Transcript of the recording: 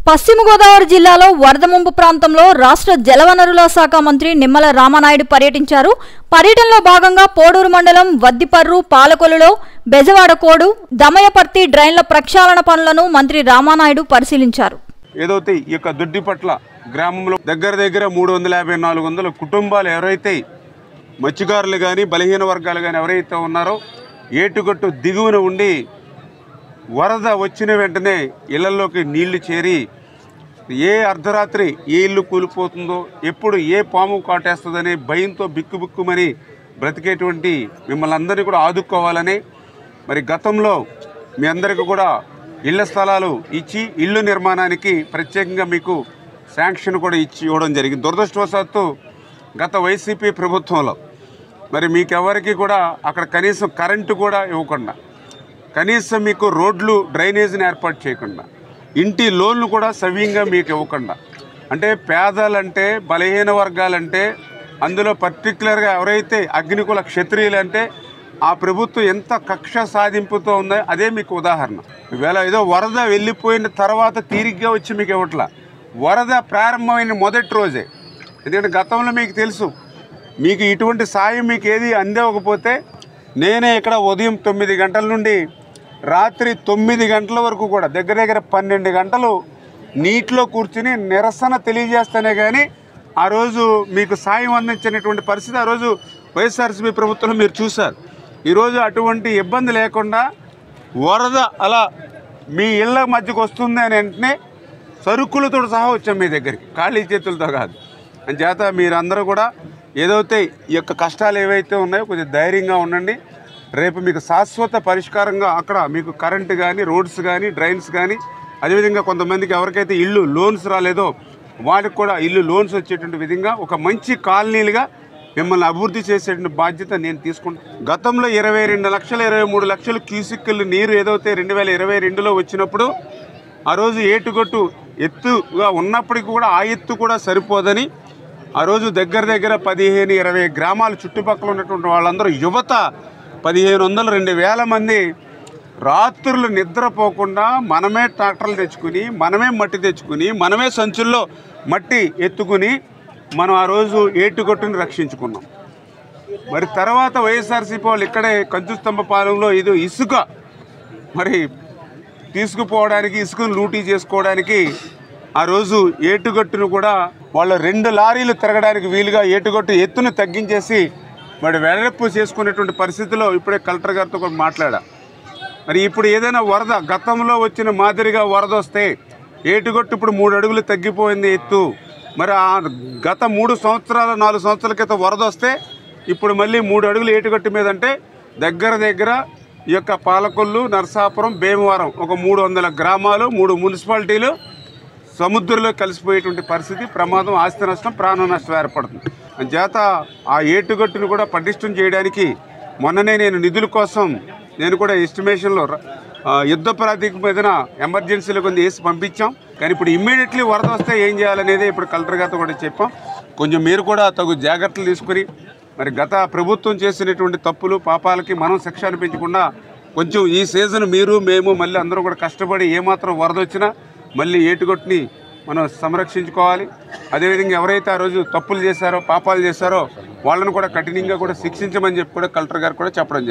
పశ్చిమ గోదావరి జిల్లాలో వరద ముంపు ప్రాంతంలో రాష్ట్ర జలవనరుల శాఖ మంత్రి నిమ్మల రామనాయుడు పర్యటించారు. పర్యటనలో భాగంగా పోడూరు మండలం వద్దిపర్రు, పాలకొల్లులో బెజవాడ కోడు, దమయపర్తి డ్రైన్ల ప్రక్షాళన పనులను మంత్రి రామనాయుడు పరిశీలించారు. ఏదైతే ఈ యొక్క దొడ్డిపట్ల గ్రామంలో దగ్గర 350-400 కుటుంబాలు ఎవరైతే మత్స్యకారులు కానీ బలహీన వర్గాలు కానీ ఎవరైతే ఉన్నారో ఏటుగట్టు దిగువన ఉండి వరద వచ్చిన వెంటనే ఇళ్లలోకి నీళ్లు చేరి ఏ అర్ధరాత్రి ఏ ఇల్లు కూలిపోతుందో, ఎప్పుడు ఏ పాము కాటేస్తుందనే భయంతో బిక్కుబిక్కుమని బ్రతికేటువంటి మిమ్మల్ని అందరినీ కూడా ఆదుకోవాలని మరి గతంలో మీ అందరికీ కూడా ఇళ్ల స్థలాలు ఇచ్చి ఇల్లు నిర్మాణానికి ప్రత్యేకంగా మీకు శాంక్షన్ కూడా ఇవ్వడం జరిగింది. దురదృష్టవశాత్తు గత వైసీపీ ప్రభుత్వంలో మరి మీకెవరికి కూడా అక్కడ కనీసం కరెంటు కూడా ఇవ్వకుండా, కనీసం మీకు రోడ్లు డ్రైనేజీని ఏర్పాటు చేయకుండా, ఇంటి లోన్లు కూడా సవ్యంగా మీకు ఇవ్వకుండా, అంటే పేదలంటే బలహీన వర్గాలంటే అందులో పర్టికులర్గా ఎవరైతే అగ్నికుల క్షత్రియులంటే ఆ ప్రభుత్వం ఎంత కక్ష సాధింపుతో ఉందో అదే మీకు ఉదాహరణ. ఈవేళ ఏదో వరద వెళ్ళిపోయిన తర్వాత తీరిగ్గా వచ్చి మీకు ఇవ్వట్లా, వరద ప్రారంభమైన మొదటి రోజే. ఎందుకంటే గతంలో మీకు తెలుసు, మీకు ఇటువంటి సాయం మీకు ఏది అందివ్వకపోతే నేనే ఇక్కడ ఉదయం 9 గంటల నుండి రాత్రి 9 గంటల వరకు కూడా దగ్గర 12 గంటలు నీటిలో కూర్చుని నిరసన తెలియజేస్తేనే కానీ ఆ రోజు మీకు సాయం అందించినటువంటి పరిస్థితి ఆ రోజు వైఎస్ఆర్సీపీ ప్రభుత్వంలో మీరు చూశారు. ఈరోజు అటువంటి ఇబ్బంది లేకుండా వరద అలా మీ ఇళ్ళ మధ్యకు వస్తుంది అని వెంటనే సరుకులతో సహా వచ్చాం మీ దగ్గరికి, ఖాళీ చేతులతో కాదు. అంచేత మీరందరూ కూడా ఏదైతే ఈ యొక్క కష్టాలు ఏవైతే ఉన్నాయో కొంచెం ధైర్యంగా ఉండండి. రేపు మీకు శాశ్వత పరిష్కారంగా అక్కడ మీకు కరెంటు కానీ, రోడ్స్ కానీ, డ్రైన్స్ కానీ, అదేవిధంగా కొంతమందికి ఎవరికైతే ఇల్లు లోన్స్ రాలేదో వాళ్ళకి కూడా ఇల్లు లోన్స్ వచ్చేటువంటి విధంగా ఒక మంచి కాలనీలుగా మిమ్మల్ని అభివృద్ధి చేసేటువంటి బాధ్యత నేను తీసుకుంటాను. గతంలో 22 లక్షలు 23 లక్షల క్యూసిక్కులు నీరు ఏదైతే 2022లో వచ్చినప్పుడు ఆ రోజు ఏటుగట్టు ఎత్తుగా ఉన్నప్పటికీ కూడా ఆ ఎత్తు కూడా సరిపోదని ఆ రోజు దగ్గర 15-20 గ్రామాల చుట్టుపక్కల ఉన్నటువంటి వాళ్ళందరూ యువత 1500-2000 మంది రాత్రులు నిద్రపోకుండా మనమే ట్రాక్టర్లు తెచ్చుకుని, మనమే మట్టి తెచ్చుకుని, మనమే సంచుల్లో మట్టి ఎత్తుకుని మనం ఆ రోజు ఏటుగట్టుని రక్షించుకున్నాం. మరి తర్వాత వైఎస్ఆర్సీపీ వాళ్ళు ఇక్కడే కంచుస్తంభపాలెంలో ఇది ఇసుక మరి తీసుకుపోవడానికి, ఇసుకను లూటీ చేసుకోవడానికి ఆ రోజు ఏటుగట్టును కూడా వాళ్ళు 2 లారీలు తిరగడానికి వీలుగా ఏటుగట్టు ఎత్తును తగ్గించేసి మరి వెడల్పు చేసుకునేటువంటి పరిస్థితిలో ఇప్పుడే కలెక్టర్ గారితో కూడా మాట్లాడా. మరి ఇప్పుడు ఏదైనా వరద గతంలో వచ్చిన మాదిరిగా వరద వస్తే ఏటుగట్టు ఇప్పుడు 3 అడుగులు తగ్గిపోయింది ఎత్తు. మరి ఆ గత 3 సంవత్సరాలు 4 సంవత్సరాల క్రితం వరద వస్తే ఇప్పుడు మళ్ళీ 3 అడుగులు ఏటుగట్టు మీద అంటే దగ్గర ఈ యొక్క పాలకొల్లు, నరసాపురం, భీమవరం ఒక 300 గ్రామాలు, 3 మున్సిపాలిటీలు సముద్రంలో కలిసిపోయేటువంటి పరిస్థితి, ప్రమాదం, ఆస్తి నష్టం, ప్రాణ నష్టం ఏర్పడుతుంది. చేత ఆ ఏటుగట్టును కూడా పటిష్టం చేయడానికి మొన్ననే నేను నిధుల కోసం నేను కూడా ఎస్టిమేషన్లో యుద్ధ ప్రాతిపదిక మీదన ఎమర్జెన్సీలో కొంచెం వేసి పంపించాం. కానీ ఇప్పుడు ఇమ్మీడియట్లీ వరద వస్తే ఏం చేయాలనేది ఇప్పుడు కలెక్టర్ గారితో కూడా చెప్పాం. కొంచెం మీరు కూడా తగు జాగ్రత్తలు తీసుకుని మరి గత ప్రభుత్వం చేసినటువంటి తప్పులు పాపాలకి మనం శిక్ష అనిపించకుండా కొంచెం ఈ సీజన్ మీరు మేము మళ్ళీ అందరూ కూడా కష్టపడి ఏమాత్రం వరద వచ్చినా మళ్ళీ ఏటుగట్టుని మనం సంరక్షించుకోవాలి. అదేవిధంగా ఎవరైతే ఆ రోజు తప్పులు చేశారో, పాపాలు చేశారో వాళ్ళను కూడా కఠినంగా కూడా శిక్షించమని చెప్పి కూడా కలెక్టర్ గారు కూడా చెప్పడం జరిగింది.